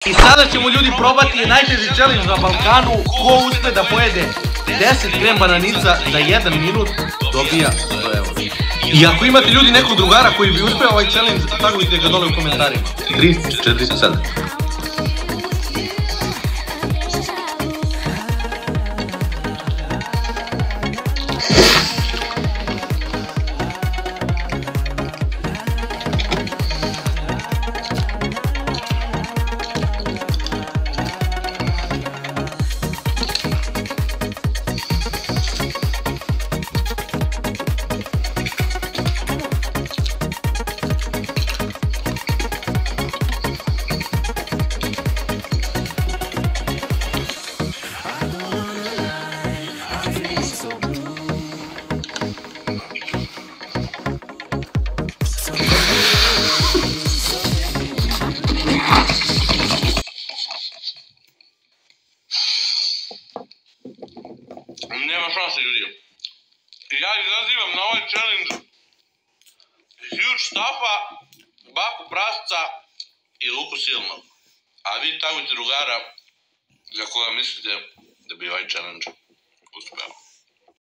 I sada ćemo ljudi probati najteži challenge na Balkanu. Ko uspe da pojede 10 krem bananica za 1 minut dobija 100 eura. I ako imate ljudi nekog drugara koji bi uspeo ovaj challenge, tagujte ga dole u komentarima. 3, 4, 7. Nema šanse, ljudi. Ja izazivam na ovaj challenge Huge Staffa, Baku Prasca i Luku Silnog. A vi tagujte drugara za koga mislite da bi ovaj challenge uspeo.